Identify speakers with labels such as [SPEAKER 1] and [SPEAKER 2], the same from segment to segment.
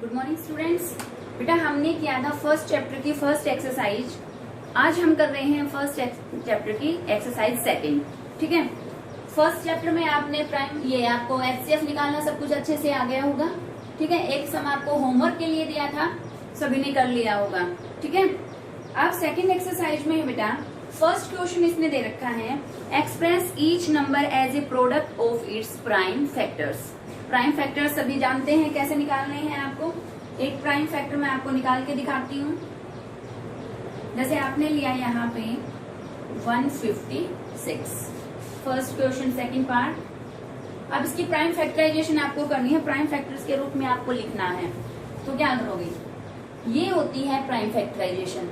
[SPEAKER 1] Good morning students. बेटा हमने किया था फर्स्ट चैप्टर की फर्स्ट एक्सरसाइज। आज हम कर रहे हैं फर्स्ट चैप्टर की एक्सरसाइज सेकंड। ठीक है, फर्स्ट चैप्टर में आपने प्राइम ये आपको एचसीएफ निकालना सब कुछ अच्छे से आ गया होगा। ठीक है, एक सम आपको होमवर्क के लिए दिया था, सभी ने कर लिया होगा। ठीक है, अब सेकंड एक्सरसाइज में बेटा फर्स्ट क्वेश्चन इसने दे रखा है, express each number as a product of its prime factors. Prime factors सभी जानते हैं कैसे निकालने हैं आपको। एक प्राइम फैक्टर मैं आपको निकाल के दिखाती हूँ। जैसे आपने लिया यहाँ पे 156, फर्स्ट क्वेश्चन सेकंड पार्ट। अब इसकी प्राइम फैक्टराइजेशन आपको करनी है, प्राइम फैक्टर्स के रूप में आपको लिखना है। तो क्या करोगे, ये होती है प्राइम फैक्टराइजेशन।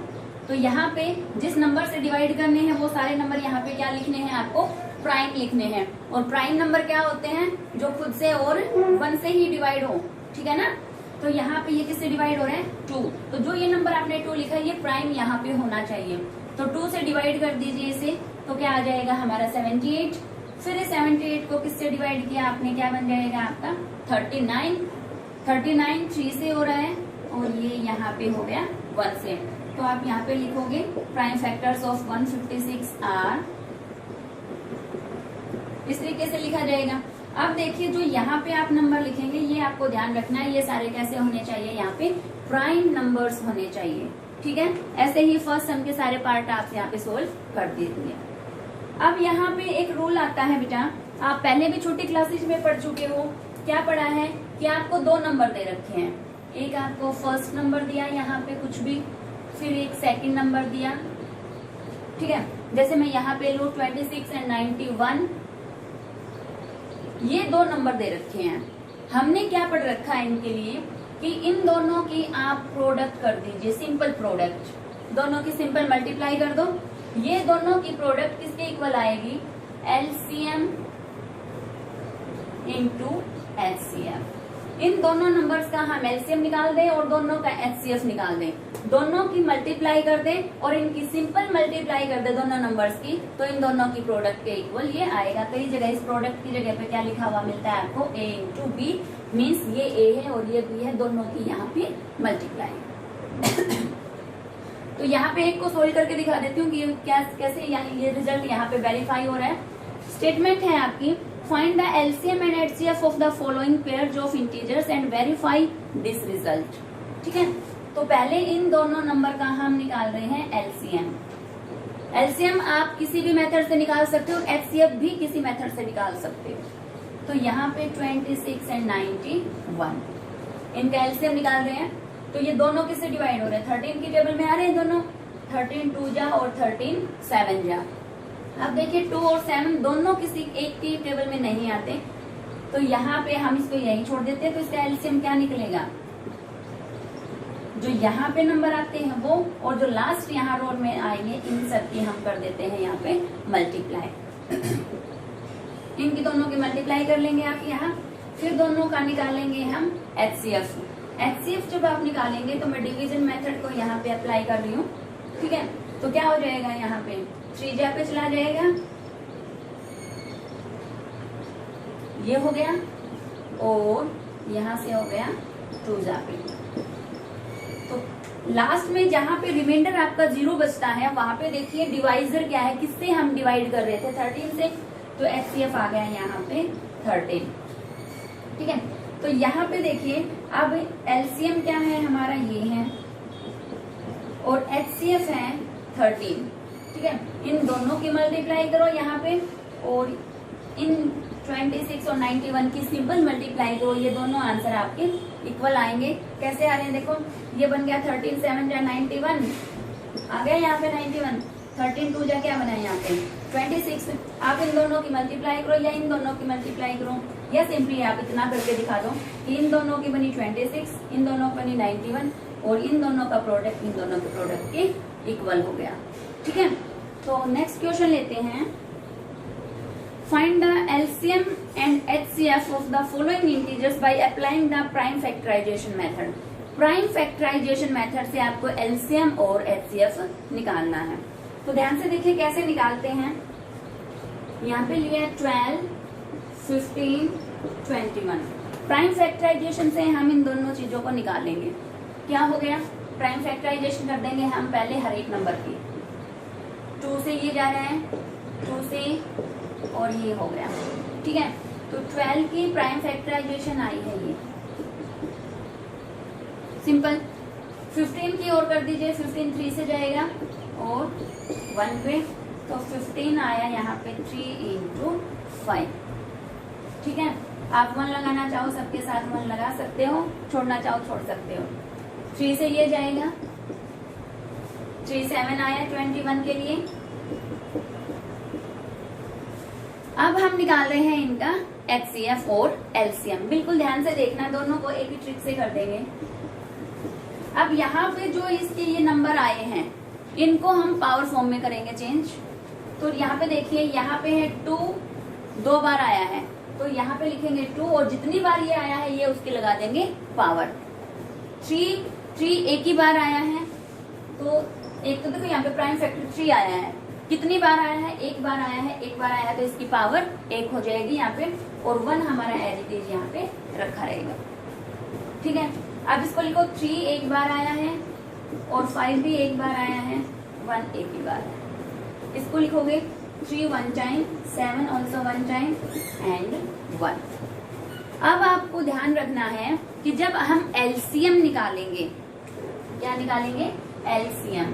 [SPEAKER 1] तो यहाँ पे जिस नंबर से डिवाइड करने हैं वो सारे नंबर यहाँ पे क्या लिखने हैं, आपको प्राइम लिखने हैं। और प्राइम नंबर क्या होते हैं, जो खुद से और 1 से ही डिवाइड हो। ठीक है ना, तो यहाँ पे ये किससे डिवाइड हो रहे हैं, 2। तो जो ये नंबर आपने 2 लिखा है ये प्राइम यहाँ पे होना चाहिए। तो 2 से डिवाइड कर दीजिए इसे, तो क्या आ जाएगा हमारा 78। फिर 78 को किससे डिवाइड किया आपने, क्या बन जाएगा आपका 39। 39 3 से हो रहा है और ये यहाँ पे हो गया 1 से। तो आप यहाँ पे लिखोगे प्राइम फैक्टर्स ऑफ 156 आर, इस तरीके से लिखा जाएगा। अब देखिए जो यहाँ पे आप नंबर लिखेंगे ये आपको ध्यान रखना है, ये सारे कैसे होने चाहिए, यहाँ पे प्राइम नंबर्स होने चाहिए। ठीक है, ऐसे ही फर्स्ट सम के सारे पार्ट आप यहाँ पे सोल्व कर दीजिए। अब यहाँ पे एक रूल आता है बेटा, आप पहले भी छोटी क्लासेज में पढ़ चुके हो। क्या पढ़ा है कि आपको 2 नंबर दे रखे हैं, एक आपको फर्स्ट नंबर दिया यहाँ पे कुछ भी, फिर एक सेकंड नंबर दिया। ठीक है, जैसे मैं यहाँ पे लूँ 26 एंड 91, ये 2 नंबर दे रखे हैं। हमने क्या पढ़ रखा है इनके लिए कि इन दोनों की आप प्रोडक्ट कर दीजिए, सिंपल प्रोडक्ट, दोनों की सिंपल मल्टीप्लाई कर दो। ये दोनों की प्रोडक्ट किसके इक्वल आएगी, एलसीएम इंटू एचसीएफ। इन दोनों नंबर्स का हम एलसीएम निकाल दें और दोनों का एचसीएफ निकाल दें, दोनों की मल्टीप्लाई कर दें और इनकी सिंपल मल्टीप्लाई कर दें दोनों नंबर्स की, तो इन दोनों की प्रोडक्ट के इक्वल ये आएगा। कई जगह इस प्रोडक्ट की जगह पे क्या लिखा हुआ मिलता है आपको, ए इंटू बी, मीन्स ये ए है और ये बी है, दोनों की यहाँ पे मल्टीप्लाई। तो यहाँ पे एक को सोल्व करके दिखा देती हूँ कि ये क्या कैसे ये रिजल्ट यहाँ पे वेरीफाई हो रहा है। स्टेटमेंट है आपकी, find the LCM and HCF of the following pairs of integers and verify this result. ठीक है, तो पहले इन दोनों नंबर का हम निकाल रहे हैं एलसीएम। एलसीएम आप किसी भी मेथड से निकाल सकते हो, एचसीएफ भी किसी मेथड से निकाल सकते हो। तो यहाँ पे 26 एंड 91, इनका एलसीएम निकाल रहे हैं। तो ये दोनों किससे डिवाइड हो रहे हैं, 13 की टेबल में आ रहे हैं दोनों, 13 2 जा और 13 7 जा। अब देखिए 2 और 7 दोनों किसी एक की टेबल में नहीं आते, तो यहाँ पे हम इसको यही छोड़ देते हैं। तो इसका एलसीएम क्या निकलेगा, जो यहाँ पे नंबर आते हैं वो, और जो लास्ट यहाँ रोड में आएंगे इन सब की हम कर देते हैं यहाँ पे मल्टीप्लाई। इनकी दोनों की मल्टीप्लाई कर लेंगे आप यहाँ, फिर दोनों का निकालेंगे हम एचसीएफ। एचसीएफ जब आप निकालेंगे तो मैं डिवीजन मेथड को यहाँ पे अप्लाई कर रही हूँ। ठीक है, तो क्या हो जाएगा, यहाँ पे 3 जा पे चला जाएगा, ये हो गया, और यहाँ से हो गया 2 जा पे। तो लास्ट में जहाँ पे रिमाइंडर आपका 0 बचता है वहां पे देखिए डिवाइजर क्या है, किससे हम डिवाइड कर रहे थे, 13 से, तो एचसीएफ आ गया यहाँ पे 13। ठीक है, तो यहाँ पे देखिए अब एलसीएम क्या है हमारा, ये है, और एचसीएफ है 13। ठीक है, इन दोनों की मल्टीप्लाई करो यहाँ पे, और इन 26 और 91 की सिंपल मल्टीप्लाई करो, ये दोनों आंसर आपके इक्वल आएंगे। कैसे आ रहे हैं देखो, ये बन गया 13 7 जा 91 आ गया यहाँ पे 91, 13 2 जा क्या बना है यहाँ पे 26। आप इन दोनों की मल्टीप्लाई करो या इन दोनों की मल्टीप्लाई करो, या सिंपली आप इतना करके दिखा दो कि इन दोनों की बनी 26, इन दोनों की बनी 91, और इन दोनों का प्रोडक्ट इन दोनों के प्रोडक्ट के इक्वल हो गया। ठीक है, तो नेक्स्ट क्वेश्चन लेते हैं, find the LCM and HCF of the following integers by applying the prime factorization method. Prime factorization method से आपको एलसीएम और एचसीएफ निकालना है। तो ध्यान से देखिए कैसे निकालते हैं। यहाँ पे लिया 12 15 21, प्राइम फैक्टराइजेशन से हम इन दोनों चीजों को निकालेंगे। क्या हो गया, प्राइम फैक्टराइजेशन कर देंगे हम पहले हर एक नंबर की। 2 से ये जा रहा है, 2 से, और ये हो गया, ठीक है। तो 12 की प्राइम फैक्टराइजेशन आई है ये, सिंपल। 15 की और कर दीजिए, 15 3 से जाएगा और 1 पे, तो 15 आया यहाँ पे 3 into 5, ठीक है। आप 1 लगाना चाहो सबके साथ 1 लगा सकते हो, छोड़ना चाहो छोड़ सकते हो। 3 से ये जाएगा, 3 7 आया 21 के लिए। अब हम निकाल रहे हैं इनका HCF और LCM। बिल्कुल ध्यान से देखना, दोनों को एक ही ट्रिक से कर देंगे। अब यहाँ पे जो इसके ये नंबर आए हैं इनको हम पावर फॉर्म में करेंगे चेंज। तो यहाँ पे देखिए, यहाँ पे है 2, 2 बार आया है, तो यहाँ पे लिखेंगे 2, और जितनी बार ये आया है ये उसके लगा देंगे पावर। 3 एक ही बार आया है, तो एक तो देखो यहाँ पे प्राइम फैक्टर 3 आया है, कितनी बार आया है, एक बार आया है, एक बार आया है, तो इसकी पावर 1 हो जाएगी यहाँ पे, और 1 हमारा एज इट इज यहाँ पे रखा रहेगा, ठीक है। अब इसको लिखो, 3 एक बार आया है और 5 भी एक बार आया है, 1 एक ही बार है। इसको लिखोगे 3 1 टाइम, 7 ऑल्सो 1 टाइम एंड 1। अब आपको ध्यान रखना है कि जब हम LCM निकालेंगे, क्या निकालेंगे, LCM,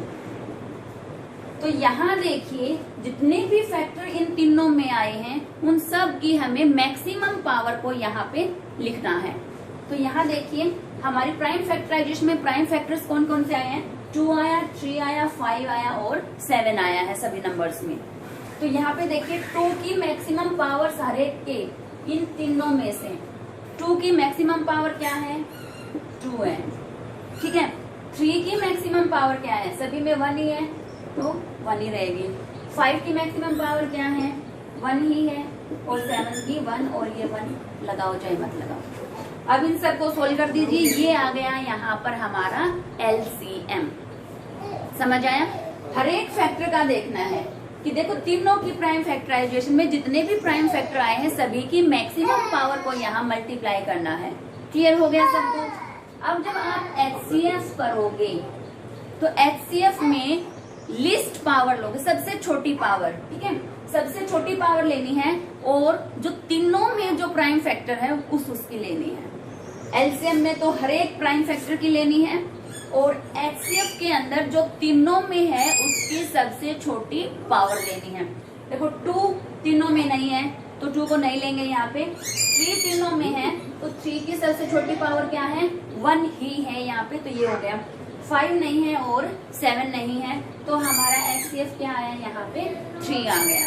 [SPEAKER 1] तो यहाँ देखिए जितने भी फैक्टर इन तीनों में आए हैं उन सब की हमें मैक्सिमम पावर को यहाँ पे लिखना है। तो यहाँ देखिए हमारी प्राइम फैक्टराइजेशन में प्राइम फैक्टर्स कौन कौन से आए हैं, 2 आया, 3 आया, 5 आया और 7 आया है सभी नंबर्स में। तो यहाँ पे देखिए 2 की मैक्सिमम पावर सारे के इन तीनों में से 2 की मैक्सिमम पावर क्या है, 2 है, ठीक है। 3 की मैक्सिमम पावर क्या है, सभी में 1 ही है, तो 1 ही रहेगी। 5 की मैक्सिमम पावर क्या है, 1 ही है, और 7 की 1, और ये 1 लगाओ चाहे मत लगाओ। अब इन सबको सोल्व कर दीजिए, ये आ गया यहाँ पर हमारा LCM। समझ आया, हर एक फैक्टर का देखना है कि देखो तीनों की प्राइम फैक्टराइजेशन में जितने भी प्राइम फैक्टर आए हैं सभी की मैक्सिमम पावर को यहाँ मल्टीप्लाई करना है। क्लियर हो गया सबको। अब जब आप HCF करोगे तो HCF में लिस्ट पावर लोगे, सबसे छोटी पावर, ठीक है, सबसे छोटी पावर लेनी है, और जो तीनों में जो प्राइम फैक्टर है उसकी लेनी है। LCM में तो हर एक प्राइम फैक्टर की लेनी है, और HCF के अंदर जो तीनों में है उसकी सबसे छोटी पावर लेनी है। देखो 2 तीनों में नहीं है तो 2 को नहीं लेंगे यहाँ पे। 3 तीनों में है तो 3 की सबसे छोटी पावर क्या है, 1 ही है यहाँ पे, तो ये हो गया। 5 नहीं है और 7 नहीं है, तो हमारा HCF क्या आया यहाँ पे, 3 आ गया,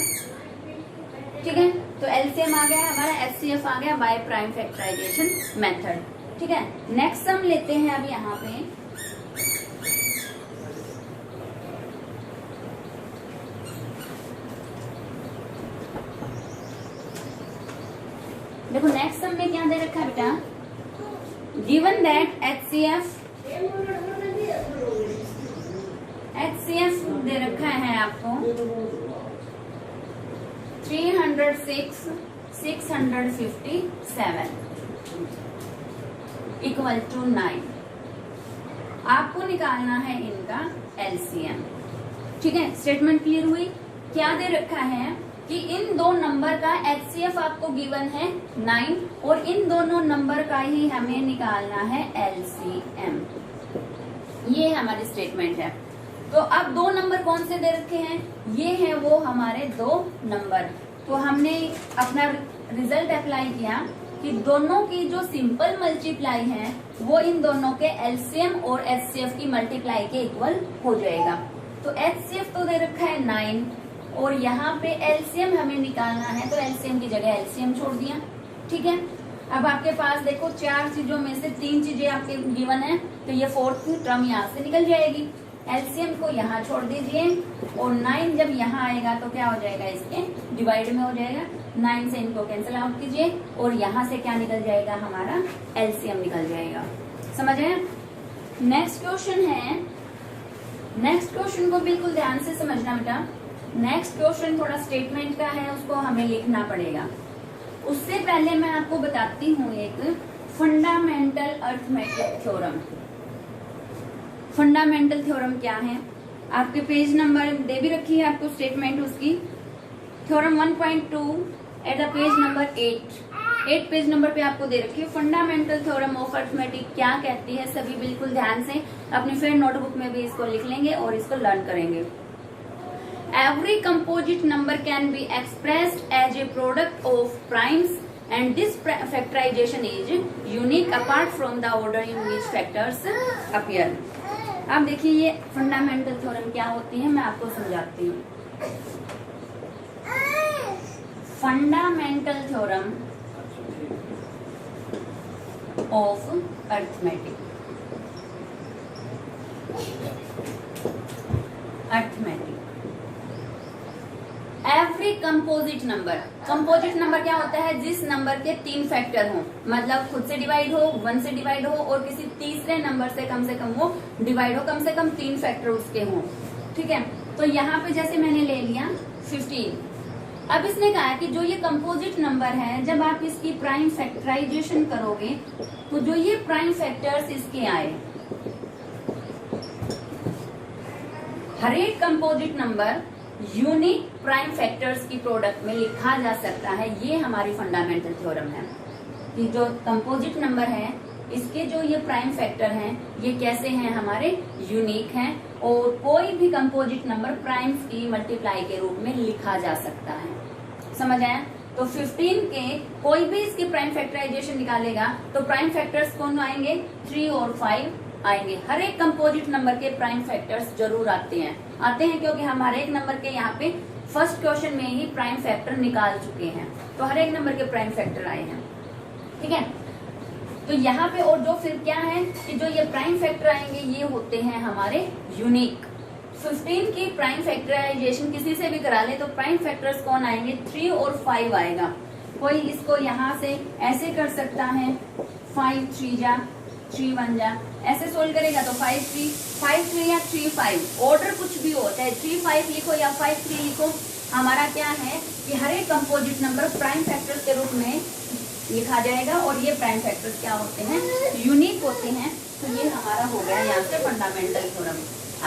[SPEAKER 1] ठीक है। तो LCM आ गया हमारा, HCF आ गया बाय प्राइम फैक्टराइजेशन मेथड, ठीक है। नेक्स्ट सम लेते हैं अब यहाँ पे। देखो नेक्स्ट सम में क्या दे रखा है बेटा, गिवन दैट HCF दे रखा है आपको 306 657 इक्वल टू 9। आपको निकालना है इनका LCM, ठीक है। स्टेटमेंट क्लियर हुई। क्या दे रखा है कि इन दो नंबर का HCF आपको गिवन है 9, और इन दोनों नंबर का ही हमें निकालना है LCM। ये हमारी स्टेटमेंट है। तो अब 2 नंबर कौन से दे रखे हैं, ये है वो हमारे 2 नंबर। तो हमने अपना रिजल्ट अप्लाई किया कि दोनों की जो सिंपल मल्टीप्लाई है वो इन दोनों के LCM और HCF की मल्टीप्लाई के इक्वल हो जाएगा। तो HCF तो दे रखा है 9, और यहाँ पे LCM हमें निकालना है, तो LCM की जगह LCM छोड़ दिया, ठीक है। अब आपके पास देखो 4 चीजों में से 3 चीजें आपके गिवन है, तो ये 4th टर्म यहाँ से निकल जाएगी। LCM को यहाँ छोड़ दीजिए, और 9 जब यहाँ आएगा तो क्या हो जाएगा, इसके डिवाइड में हो जाएगा। 9 से इनको कैंसिल आउट कीजिए, और यहाँ से क्या निकल जाएगा, हमारा LCM निकल जाएगा। समझ आया। नेक्स्ट क्वेश्चन है, नेक्स्ट क्वेश्चन को बिल्कुल ध्यान से समझना बेटा। नेक्स्ट क्वेश्चन थोड़ा स्टेटमेंट का है, उसको हमें लिखना पड़ेगा। उससे पहले मैं आपको बताती हूँ एक fundamental arithmetic theorem. Fundamental theorem क्या है? आपके पेज नंबर दे भी रखी है आपको स्टेटमेंट उसकी। Theorem 1.2 at the page number 8 page number पे आपको दे रखी है। फंडामेंटल थ्योरम ऑफ अर्थमेटिक क्या कहती है, सभी बिल्कुल ध्यान से अपनी फिर नोटबुक में भी इसको लिख लेंगे और इसको लर्न करेंगे। Every composite number can be expressed as a product of primes and this factorization is unique apart from the order in which factors appear। अब देखिए ये फंडामेंटल थ्योरम क्या होती है, मैं आपको समझाती हूँ। Fundamental theorem of arithmetic. Every composite number क्या होता है? जिस नंबर के 3 फैक्टर हो, मतलब खुद से डिवाइड हो, 1 से डिवाइड हो और किसी तीसरे नंबर से कम वो डिवाइड हो, कम से कम 3 फैक्टर उसके हों। ठीक है, तो यहाँ पे जैसे मैंने ले लिया 15। अब इसने कहा कि जो ये कंपोजिट नंबर है, जब आप इसकी प्राइम फैक्टराइजेशन करोगे तो जो ये प्राइम फैक्टर्स इसके आए, हर एक composite number unique prime factors की प्रोडक्ट में लिखा जा सकता है। ये हमारी फंडामेंटल थ्योरम है कि जो कंपोजिट नंबर है इसके जो ये प्राइम फैक्टर हैं ये कैसे हैं? हमारे यूनिक हैं और कोई भी कंपोजिट नंबर प्राइम्स की मल्टीप्लाई के रूप में लिखा जा सकता है। समझ आया? तो 15 के कोई भी इसकी प्राइम फैक्टराइजेशन निकालेगा तो प्राइम फैक्टर्स कौन आएंगे? 3 और 5 आएंगे। हर एक कंपोजिट नंबर के प्राइम फैक्टर्स जरूर आते हैं क्योंकि हम हर एक नंबर के यहाँ पे फर्स्ट क्वेश्चन में ही प्राइम फैक्टर निकाल चुके हैं, तो हर एक नंबर के प्राइम फैक्टर आए हैं। ठीक है, तो यहाँ पे और जो फिर क्या है कि जो ये प्राइम फैक्टर आएंगे ये होते हैं हमारे यूनिक। 15 की प्राइम फैक्टराइजेशन किसी से भी करा ले तो प्राइम फैक्टर्स कौन आएंगे? 3 और 5 आएगा। कोई इसको यहाँ से ऐसे कर सकता है, 5 3 जा 3 1 जा, ऐसे सोल्व करेगा तो 5 3 या 3 5, ऑर्डर कुछ भी हो, चाहे 3 5 लिखो या 5 3 लिखो, हमारा क्या है कि हर एक कंपोजिट नंबर प्राइम फैक्टर्स के रूप में लिखा जाएगा और ये प्राइम फैक्टर्स क्या होते हैं? यूनिक होते हैं। तो ये हमारा हो गया यहाँ से फंडामेंटल थ्योरम।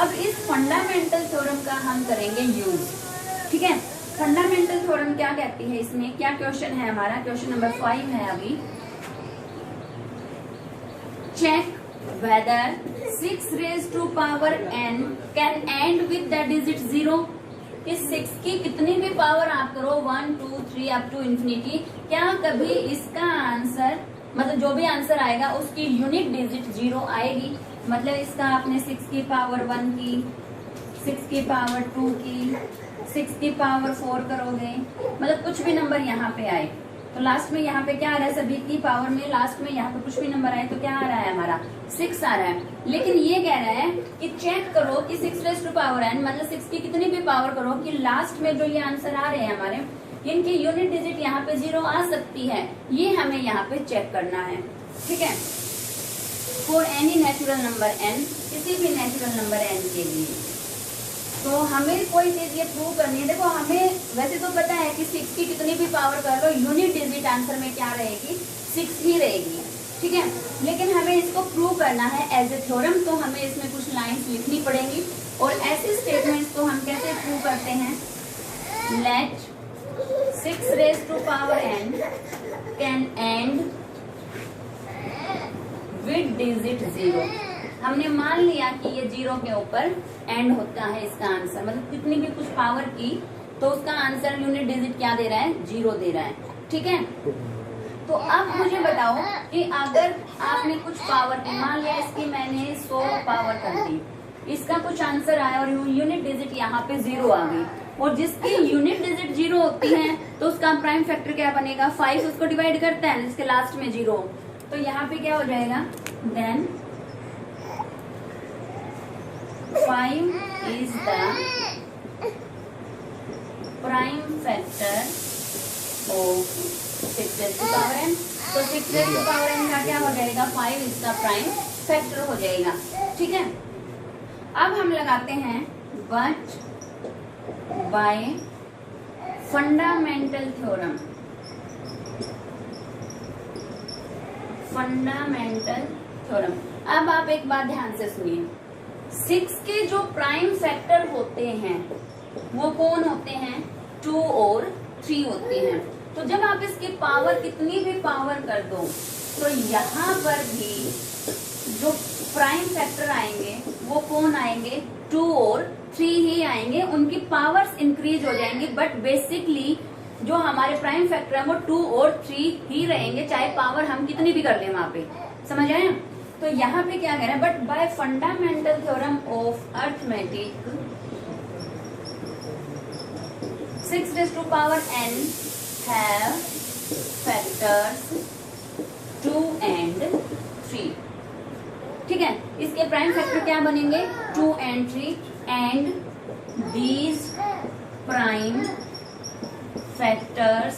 [SPEAKER 1] अब इस फंडामेंटल थ्योरम का हम करेंगे यूज। ठीक है, फंडामेंटल थ्योरम क्या कहती है? इसमें क्या क्वेश्चन है हमारा? क्वेश्चन नंबर 5 है अभी। Check whether 6 raised to power n can end with the digit 0। इस 6 की कितनी भी पावर आप करो 1 2 3 अप टू इंफिनिटी, क्या कभी इसका आंसर मतलब जो भी आंसर आएगा उसकी यूनिट डिजिट 0 आएगी? मतलब इसका आपने 6 की पावर 1 की, 6 की पावर 2 की, 6 की पावर 4 करोगे, मतलब कुछ भी नंबर यहाँ पे आए तो लास्ट में यहाँ पे क्या आ रहा है? सभी की पावर में लास्ट में यहाँ पे कुछ भी नंबर आए तो क्या आ रहा है? हमारा 6 आ रहा है। लेकिन ये कह रहा है कि चेक करो कि 6 raised to power n, मतलब 6 की कितनी भी पावर करो कि लास्ट में जो ये आंसर आ रहे हैं हमारे, इनकी यूनिट डिजिट यहाँ पे 0 आ सकती है। ये हमें यहाँ पे चेक करना है। ठीक है, for any natural number n, किसी भी नेचुरल नंबर n के लिए तो हमें कोई चीज ये प्रूव करनी है। देखो हमें वैसे तो पता है कि 6 की कितनी भी पावर कर लो यूनिट डिजिट आंसर में क्या रहेगी? 6 ही रहेगी। ठीक है, लेकिन हमें इसको प्रूव करना है एज ए थ्योरम, तो हमें इसमें कुछ लाइंस लिखनी पड़ेंगी और ऐसे स्टेटमेंट्स को हम कैसे प्रूव करते हैं? Let 6 raised to power n can end with digit 0। हमने मान लिया कि ये 0 के ऊपर एंड होता है इसका आंसर, मतलब कितनी भी कुछ पावर की तो उसका आंसर यूनिट डिजिट क्या दे रहा है? 0 दे रहा है। ठीक है, तो अब मुझे बताओ कि अगर आपने कुछ पावर की, मान लिया इसकी मैंने 100 पावर कर दी, इसका कुछ आंसर आया और यूनिट डिजिट यहाँ पे 0 आ गई, और जिसकी यूनिट डिजिट 0 होती है तो उसका प्राइम फैक्टर क्या बनेगा? 5 उसको डिवाइड करता है जिसके लास्ट में 0, तो यहाँ पे क्या हो जाएगा? Then 5 is the prime factor of 6 raised to power n। तो 6 raised to power n का क्या हो जाएगा? 5 इसका प्राइम फैक्टर हो जाएगा। ठीक है, अब हम लगाते हैं but by fundamental theorem। Fundamental theorem. अब आप एक बात ध्यान से सुनिए, 6 के जो प्राइम फैक्टर होते हैं वो कौन होते हैं? 2 और 3 होते हैं। तो जब आप इसकी पावर कितनी भी पावर कर दो तो यहाँ पर भी जो प्राइम फैक्टर आएंगे वो कौन आएंगे? 2 और 3 ही आएंगे। उनकी पावर्स इंक्रीज हो जाएंगी, बट बेसिकली जो हमारे प्राइम फैक्टर है वो 2 और 3 ही रहेंगे, चाहे पावर हम कितनी भी कर लें वहां पे। समझ आए? तो यहाँ पे क्या कह रहे हैं? But by fundamental theorem of arithmetic 6 raised to power n have factors 2 and 3। ठीक है, इसके प्राइम फैक्टर क्या बनेंगे? 2 and 3 and these prime factors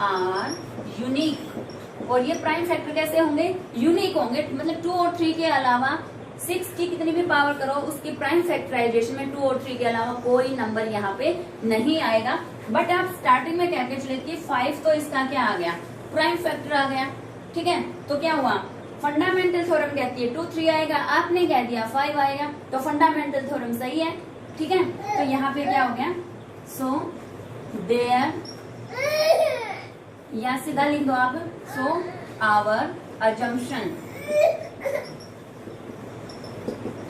[SPEAKER 1] are unique। और ये प्राइम फैक्टर कैसे होंगे? यूनिक होंगे, मतलब 2 और 3 के अलावा 6 की कितनी भी पावर करो उसकी प्राइम फैक्टराइजेशन में 2 और 3 के अलावा कोई नंबर यहाँ पे नहीं आएगा। बट आप स्टार्टिंग में क्या चले कि 5 तो इसका क्या आ गया? प्राइम फैक्टर आ गया। ठीक है, तो क्या हुआ? फंडामेंटल थ्योरम कहती है 2 3 आएगा, आपने कह दिया 5 आएगा, तो फंडामेंटल थ्योरम सही है। ठीक है, तो यहाँ पे क्या हो गया? सो देयर, या सीधा लिख दो आप, so our assumption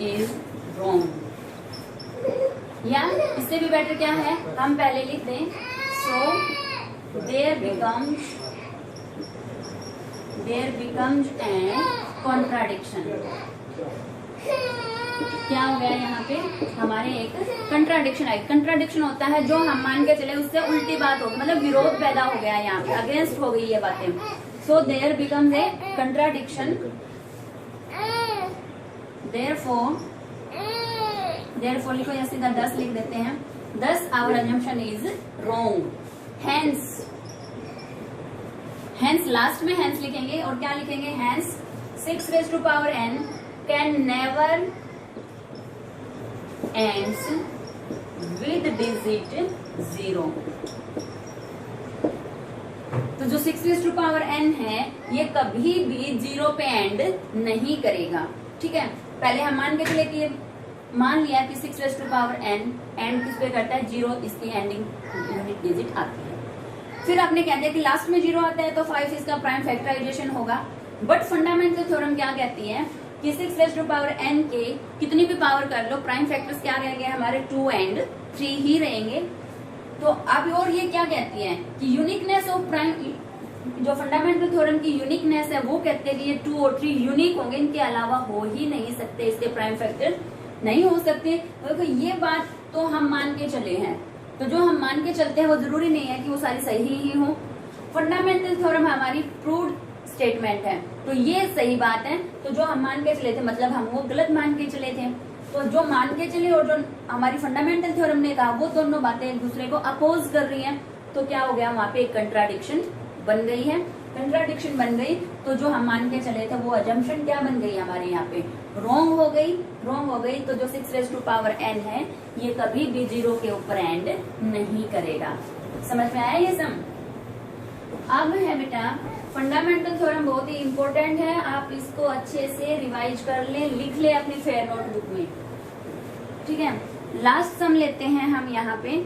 [SPEAKER 1] is wrong. या इससे भी बेटर क्या है, हम पहले लिख दें so there becomes an contradiction. क्या हो गया यहाँ पे? हमारे एक कंट्राडिक्शन आई। कंट्राडिक्शन होता है जो हम मान के चले उससे उल्टी बात होगी, मतलब विरोध पैदा हो गया यहाँ पे, अगेंस्ट हो गई ये बातें। So there becomes a contradiction, therefore लिखो या सीधा 10 लिख देते हैं। thus our assumption is wrong। hence last में hence लिखेंगे और क्या लिखेंगे? hence 6 raised to power n can never ends with digit 0। तो जो 6 raised to power n है ये कभी भी 0 पे एंड नहीं करेगा। ठीक है, पहले हम मान के चले कि ये मान लिया कि 6 raised to power n and किस पे करता है? 0, इसकी एंडिंग यूनिट डिजिट आती है। फिर आपने कह दिया कि लास्ट में 0 आता है तो 5 इसका प्राइम फैक्टराइजेशन होगा। बट फंडामेंटल थ्योरम क्या कहती है कि 6 raised to power n के कितनी भी पावर कर लो, प्राइम फैक्टर्स क्या रहेंगे? हमारे 2 and 3 ही रहेंगे। तो अब और ये क्या कहती है कि यूनिकनेस ऑफ प्राइम, जो फंडामेंटल थ्योरम की यूनिकनेस है वो कहते हैं कि ये 2 और 3 यूनिक होंगे, इनके अलावा हो ही नहीं सकते, इसके प्राइम फैक्टर नहीं हो सकते। तो ये बात तो हम मान के चले हैं, तो जो हम मान के चलते हैं वो जरूरी नहीं है कि वो सारी सही ही हो। फंडामेंटल थ्योरम हमारी प्रूव्ड स्टेटमेंट है, तो ये सही बात है। तो जो हम मान के चले थे मतलब हम वो गलत मान के चले थे। तो जो मान के चले और जो हमारी फंडामेंटल थ्योरम ने कहा वो दोनों बातें एक दूसरे को अपोज कर रही हैं, तो क्या हो गया? वहां पे एक कंट्राडिक्शन बन गई है। कंट्राडिक्शन बन गई तो जो हम मान के चले थे वो अजम्पशन क्या बन गई? हमारे यहाँ पे रॉन्ग हो गई। रॉन्ग हो गई तो जो 6 raised to power n है ये कभी भी 0 के ऊपर एंड नहीं करेगा। समझ में आया ये सम? अब है बेटा फंडामेंटल थ्योरम बहुत ही इंपॉर्टेंट है, आप इसको अच्छे से रिवाइज कर ले, लिख ले अपनी फेयर नोटबुक में। ठीक है, लास्ट सम लेते हैं हम यहाँ पे।